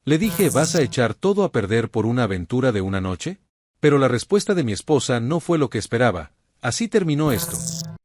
Le dije, ¿vas a echar todo a perder por una aventura de una noche? Pero la respuesta de mi esposa no fue lo que esperaba. Así terminó esto.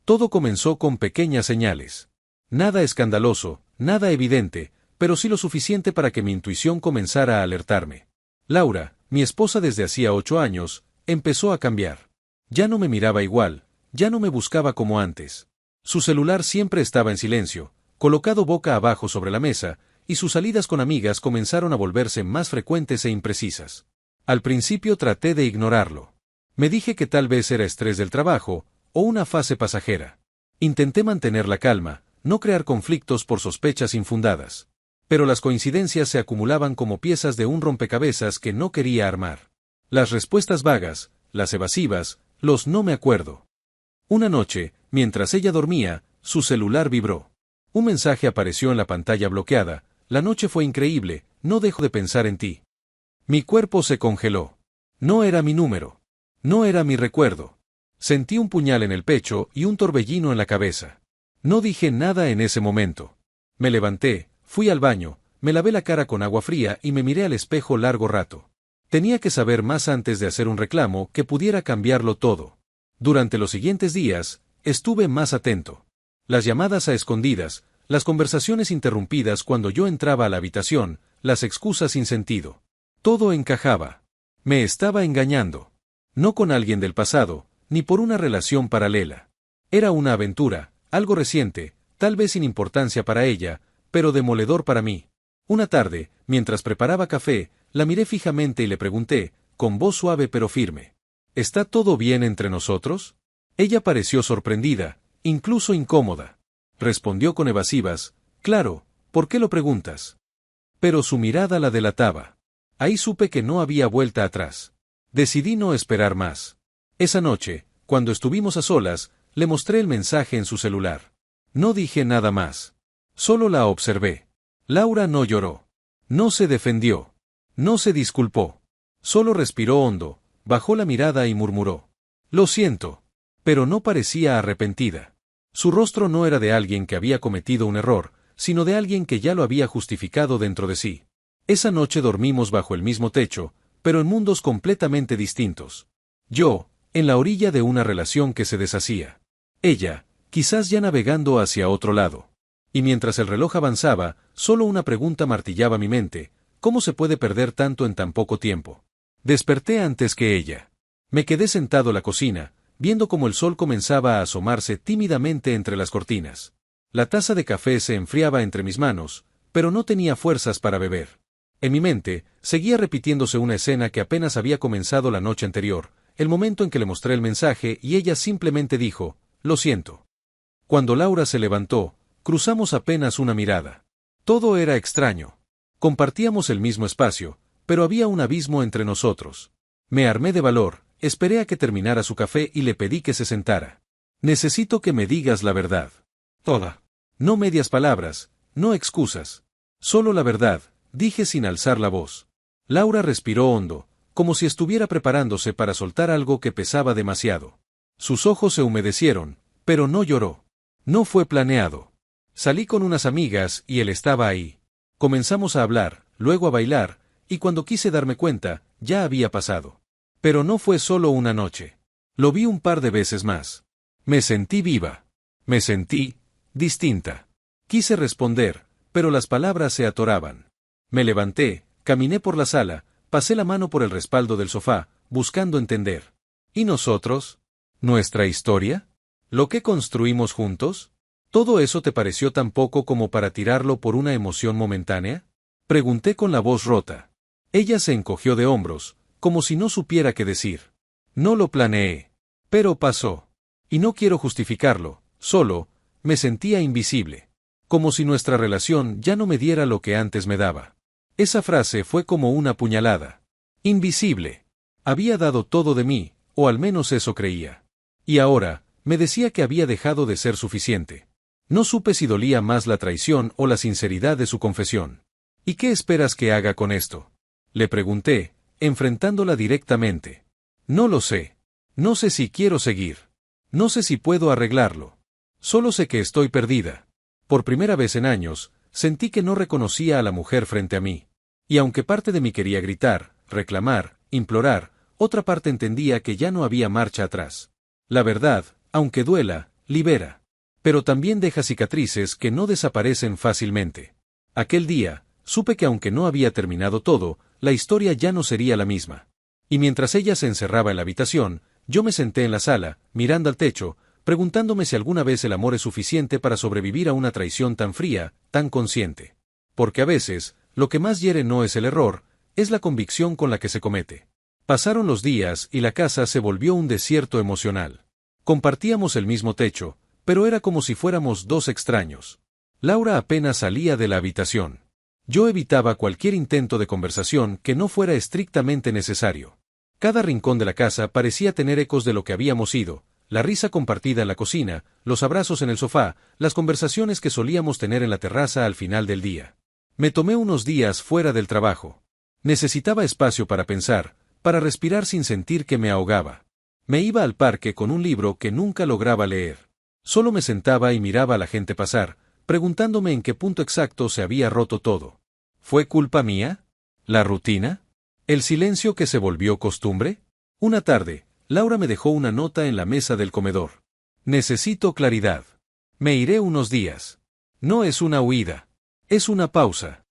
Todo comenzó con pequeñas señales. Nada escandaloso, nada evidente, pero sí lo suficiente para que mi intuición comenzara a alertarme. Laura, mi esposa desde hacía 8 años, empezó a cambiar. Ya no me miraba igual, ya no me buscaba como antes. Su celular siempre estaba en silencio, colocado boca abajo sobre la mesa, y sus salidas con amigas comenzaron a volverse más frecuentes e imprecisas. Al principio traté de ignorarlo. Me dije que tal vez era estrés del trabajo, o una fase pasajera. Intenté mantener la calma, no crear conflictos por sospechas infundadas. Pero las coincidencias se acumulaban como piezas de un rompecabezas que no quería armar. Las respuestas vagas, las evasivas, los no me acuerdo. Una noche, mientras ella dormía, su celular vibró. Un mensaje apareció en la pantalla bloqueada. La noche fue increíble, no dejo de pensar en ti. Mi cuerpo se congeló. No era mi número. No era mi recuerdo. Sentí un puñal en el pecho y un torbellino en la cabeza. No dije nada en ese momento. Me levanté, fui al baño, me lavé la cara con agua fría y me miré al espejo largo rato. Tenía que saber más antes de hacer un reclamo que pudiera cambiarlo todo. Durante los siguientes días, estuve más atento. Las llamadas a escondidas, las conversaciones interrumpidas cuando yo entraba a la habitación, las excusas sin sentido. Todo encajaba. Me estaba engañando. No con alguien del pasado, ni por una relación paralela. Era una aventura, algo reciente, tal vez sin importancia para ella, pero demoledor para mí. Una tarde, mientras preparaba café, la miré fijamente y le pregunté, con voz suave pero firme: ¿está todo bien entre nosotros? Ella pareció sorprendida, incluso incómoda. Respondió con evasivas: claro, ¿por qué lo preguntas? Pero su mirada la delataba. Ahí supe que no había vuelta atrás. Decidí no esperar más. Esa noche, cuando estuvimos a solas, le mostré el mensaje en su celular. No dije nada más. Solo la observé. Laura no lloró. No se defendió. No se disculpó. Solo respiró hondo, bajó la mirada y murmuró: lo siento. Pero no parecía arrepentida. Su rostro no era de alguien que había cometido un error, sino de alguien que ya lo había justificado dentro de sí. Esa noche dormimos bajo el mismo techo, pero en mundos completamente distintos. Yo, en la orilla de una relación que se deshacía. Ella, quizás ya navegando hacia otro lado. Y mientras el reloj avanzaba, solo una pregunta martillaba mi mente: ¿cómo se puede perder tanto en tan poco tiempo? Desperté antes que ella. Me quedé sentado en la cocina, viendo cómo el sol comenzaba a asomarse tímidamente entre las cortinas. La taza de café se enfriaba entre mis manos, pero no tenía fuerzas para beber. En mi mente, seguía repitiéndose una escena que apenas había comenzado la noche anterior, el momento en que le mostré el mensaje y ella simplemente dijo: lo siento. Cuando Laura se levantó, cruzamos apenas una mirada. Todo era extraño. Compartíamos el mismo espacio, pero había un abismo entre nosotros. Me armé de valor, esperé a que terminara su café y le pedí que se sentara. Necesito que me digas la verdad. Toda. No medias palabras, no excusas. Solo la verdad, dije sin alzar la voz. Laura respiró hondo, como si estuviera preparándose para soltar algo que pesaba demasiado. Sus ojos se humedecieron, pero no lloró. No fue planeado. Salí con unas amigas y él estaba ahí. Comenzamos a hablar, luego a bailar, y cuando quise darme cuenta, ya había pasado. Pero no fue solo una noche. Lo vi un par de veces más. Me sentí viva. Me sentí distinta. Quise responder, pero las palabras se atoraban. Me levanté, caminé por la sala, pasé la mano por el respaldo del sofá, buscando entender. ¿Y nosotros? ¿Nuestra historia? ¿Lo que construimos juntos? ¿Todo eso te pareció tan poco como para tirarlo por una emoción momentánea? Pregunté con la voz rota. Ella se encogió de hombros, como si no supiera qué decir. No lo planeé. Pero pasó. Y no quiero justificarlo, solo, me sentía invisible. Como si nuestra relación ya no me diera lo que antes me daba. Esa frase fue como una puñalada. Invisible. Había dado todo de mí, o al menos eso creía. Y ahora, me decía que había dejado de ser suficiente. No supe si dolía más la traición o la sinceridad de su confesión. ¿Y qué esperas que haga con esto? Le pregunté, enfrentándola directamente. No lo sé. No sé si quiero seguir. No sé si puedo arreglarlo. Solo sé que estoy perdida. Por primera vez en años, sentí que no reconocía a la mujer frente a mí. Y aunque parte de mí quería gritar, reclamar, implorar, otra parte entendía que ya no había marcha atrás. La verdad, aunque duela, libera. Pero también deja cicatrices que no desaparecen fácilmente. Aquel día, supe que aunque no había terminado todo, la historia ya no sería la misma. Y mientras ella se encerraba en la habitación, yo me senté en la sala, mirando al techo, preguntándome si alguna vez el amor es suficiente para sobrevivir a una traición tan fría, tan consciente. Porque a veces, lo que más hiere no es el error, es la convicción con la que se comete. Pasaron los días y la casa se volvió un desierto emocional. Compartíamos el mismo techo, pero era como si fuéramos dos extraños. Laura apenas salía de la habitación. Yo evitaba cualquier intento de conversación que no fuera estrictamente necesario. Cada rincón de la casa parecía tener ecos de lo que habíamos sido, la risa compartida en la cocina, los abrazos en el sofá, las conversaciones que solíamos tener en la terraza al final del día. Me tomé unos días fuera del trabajo. Necesitaba espacio para pensar, para respirar sin sentir que me ahogaba. Me iba al parque con un libro que nunca lograba leer. Solo me sentaba y miraba a la gente pasar, preguntándome en qué punto exacto se había roto todo. ¿Fue culpa mía? ¿La rutina? ¿El silencio que se volvió costumbre? Una tarde, Laura me dejó una nota en la mesa del comedor. Necesito claridad. Me iré unos días. No es una huida. Es una pausa.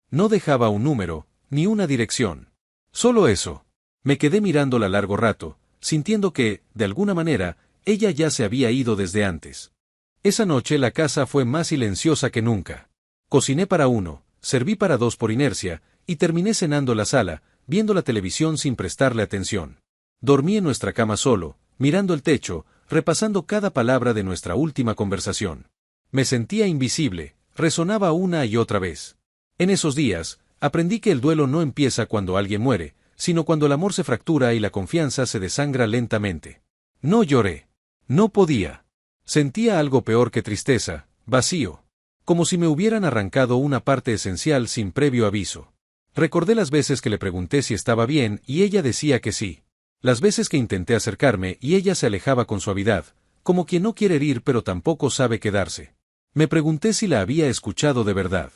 No dejaba un número, ni una dirección. Solo eso. Me quedé mirándola largo rato, sintiendo que, de alguna manera, ella ya se había ido desde antes. Esa noche la casa fue más silenciosa que nunca. Cociné para uno, serví para dos por inercia, y terminé cenando en la sala, viendo la televisión sin prestarle atención. Dormí en nuestra cama solo, mirando el techo, repasando cada palabra de nuestra última conversación. Me sentía invisible, resonaba una y otra vez. En esos días, aprendí que el duelo no empieza cuando alguien muere, sino cuando el amor se fractura y la confianza se desangra lentamente. No lloré. No podía. Sentía algo peor que tristeza, vacío. Como si me hubieran arrancado una parte esencial sin previo aviso. Recordé las veces que le pregunté si estaba bien y ella decía que sí. Las veces que intenté acercarme y ella se alejaba con suavidad, como quien no quiere herir pero tampoco sabe quedarse. Me pregunté si la había escuchado de verdad.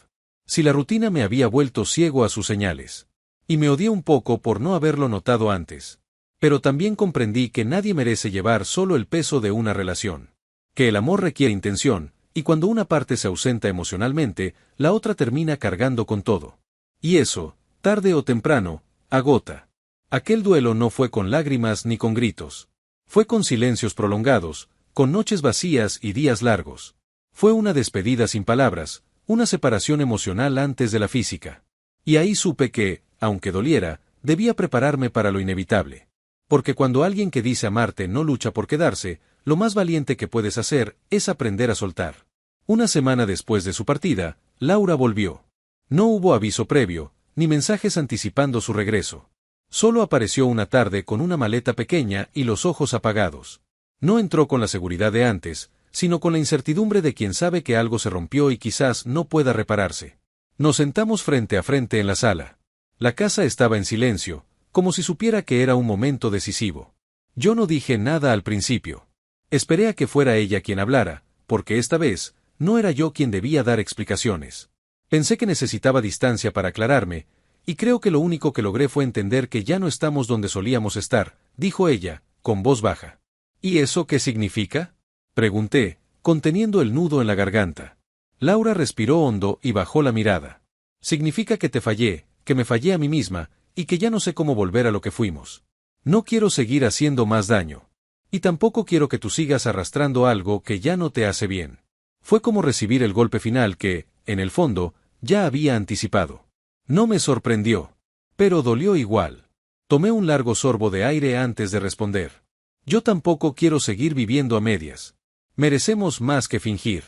Si la rutina me había vuelto ciego a sus señales. Y me odié un poco por no haberlo notado antes. Pero también comprendí que nadie merece llevar solo el peso de una relación. Que el amor requiere intención, y cuando una parte se ausenta emocionalmente, la otra termina cargando con todo. Y eso, tarde o temprano, agota. Aquel duelo no fue con lágrimas ni con gritos. Fue con silencios prolongados, con noches vacías y días largos. Fue una despedida sin palabras, una separación emocional antes de la física. Y ahí supe que, aunque doliera, debía prepararme para lo inevitable. Porque cuando alguien que dice amarte no lucha por quedarse, lo más valiente que puedes hacer es aprender a soltar. Una semana después de su partida, Laura volvió. No hubo aviso previo, ni mensajes anticipando su regreso. Solo apareció una tarde con una maleta pequeña y los ojos apagados. No entró con la seguridad de antes, sino con la incertidumbre de quien sabe que algo se rompió y quizás no pueda repararse. Nos sentamos frente a frente en la sala. La casa estaba en silencio, como si supiera que era un momento decisivo. Yo no dije nada al principio. Esperé a que fuera ella quien hablara, porque esta vez, no era yo quien debía dar explicaciones. Pensé que necesitaba distancia para aclararme, y creo que lo único que logré fue entender que ya no estamos donde solíamos estar, dijo ella, con voz baja. ¿Y eso qué significa? Pregunté, conteniendo el nudo en la garganta. Laura respiró hondo y bajó la mirada. Significa que te fallé, que me fallé a mí misma, y que ya no sé cómo volver a lo que fuimos. No quiero seguir haciendo más daño. Y tampoco quiero que tú sigas arrastrando algo que ya no te hace bien. Fue como recibir el golpe final que, en el fondo, ya había anticipado. No me sorprendió. Pero dolió igual. Tomé un largo sorbo de aire antes de responder. Yo tampoco quiero seguir viviendo a medias. Merecemos más que fingir.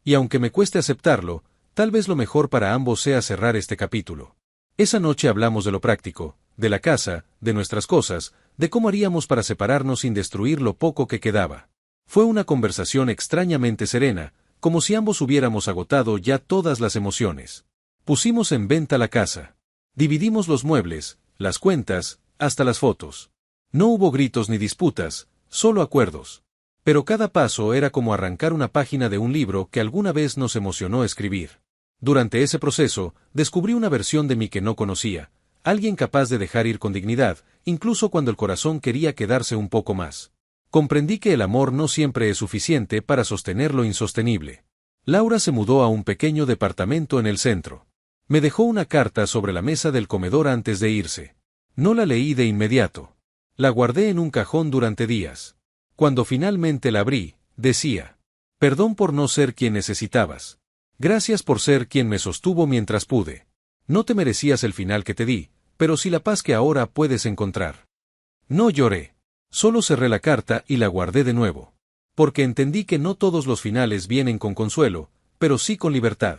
Y aunque me cueste aceptarlo, tal vez lo mejor para ambos sea cerrar este capítulo. Esa noche hablamos de lo práctico, de la casa, de nuestras cosas, de cómo haríamos para separarnos sin destruir lo poco que quedaba. Fue una conversación extrañamente serena, como si ambos hubiéramos agotado ya todas las emociones. Pusimos en venta la casa. Dividimos los muebles, las cuentas, hasta las fotos. No hubo gritos ni disputas, solo acuerdos. Pero cada paso era como arrancar una página de un libro que alguna vez nos emocionó escribir. Durante ese proceso, descubrí una versión de mí que no conocía, alguien capaz de dejar ir con dignidad, incluso cuando el corazón quería quedarse un poco más. Comprendí que el amor no siempre es suficiente para sostener lo insostenible. Laura se mudó a un pequeño departamento en el centro. Me dejó una carta sobre la mesa del comedor antes de irse. No la leí de inmediato. La guardé en un cajón durante días. Cuando finalmente la abrí, decía: perdón por no ser quien necesitabas. Gracias por ser quien me sostuvo mientras pude. No te merecías el final que te di, pero sí la paz que ahora puedes encontrar. No lloré. Solo cerré la carta y la guardé de nuevo. Porque entendí que no todos los finales vienen con consuelo, pero sí con libertad.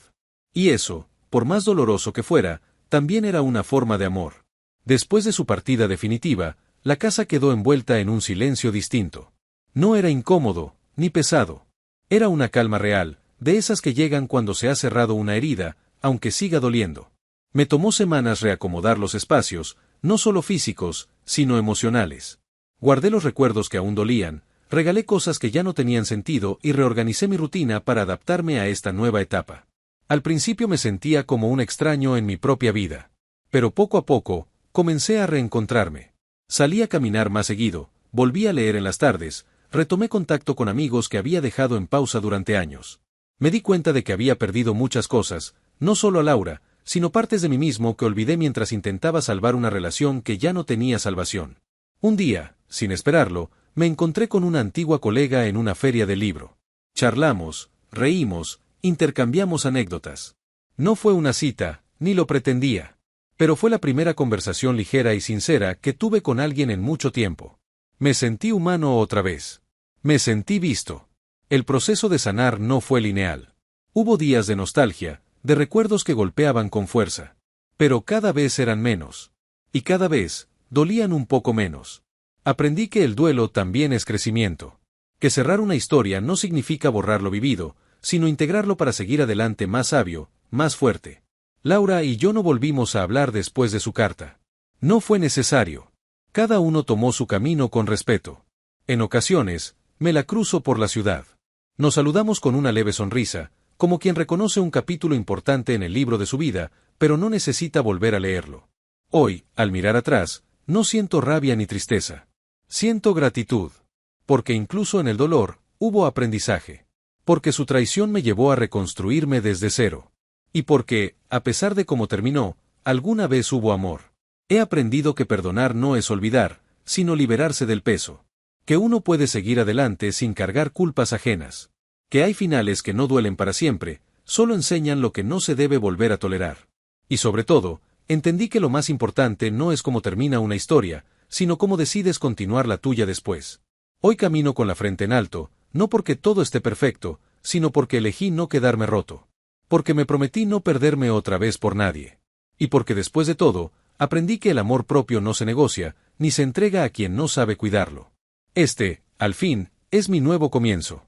Y eso, por más doloroso que fuera, también era una forma de amor. Después de su partida definitiva, la casa quedó envuelta en un silencio distinto. No era incómodo, ni pesado. Era una calma real, de esas que llegan cuando se ha cerrado una herida, aunque siga doliendo. Me tomó semanas reacomodar los espacios, no solo físicos, sino emocionales. Guardé los recuerdos que aún dolían, regalé cosas que ya no tenían sentido y reorganicé mi rutina para adaptarme a esta nueva etapa. Al principio me sentía como un extraño en mi propia vida. Pero poco a poco, comencé a reencontrarme. Salí a caminar más seguido, volví a leer en las tardes, retomé contacto con amigos que había dejado en pausa durante años. Me di cuenta de que había perdido muchas cosas, no solo a Laura, sino partes de mí mismo que olvidé mientras intentaba salvar una relación que ya no tenía salvación. Un día, sin esperarlo, me encontré con una antigua colega en una feria del libro. Charlamos, reímos, intercambiamos anécdotas. No fue una cita, ni lo pretendía. Pero fue la primera conversación ligera y sincera que tuve con alguien en mucho tiempo. Me sentí humano otra vez. Me sentí visto. El proceso de sanar no fue lineal. Hubo días de nostalgia, de recuerdos que golpeaban con fuerza. Pero cada vez eran menos. Y cada vez, dolían un poco menos. Aprendí que el duelo también es crecimiento. Que cerrar una historia no significa borrar lo vivido, sino integrarlo para seguir adelante más sabio, más fuerte. Laura y yo no volvimos a hablar después de su carta. No fue necesario. Cada uno tomó su camino con respeto. En ocasiones, me la cruzo por la ciudad. Nos saludamos con una leve sonrisa, como quien reconoce un capítulo importante en el libro de su vida, pero no necesita volver a leerlo. Hoy, al mirar atrás, no siento rabia ni tristeza. Siento gratitud. Porque incluso en el dolor, hubo aprendizaje. Porque su traición me llevó a reconstruirme desde cero. Y porque, a pesar de cómo terminó, alguna vez hubo amor. He aprendido que perdonar no es olvidar, sino liberarse del peso. Que uno puede seguir adelante sin cargar culpas ajenas. Que hay finales que no duelen para siempre, solo enseñan lo que no se debe volver a tolerar. Y sobre todo, entendí que lo más importante no es cómo termina una historia, sino cómo decides continuar la tuya después. Hoy camino con la frente en alto, no porque todo esté perfecto, sino porque elegí no quedarme roto. Porque me prometí no perderme otra vez por nadie. Y porque después de todo, aprendí que el amor propio no se negocia, ni se entrega a quien no sabe cuidarlo. Este, al fin, es mi nuevo comienzo.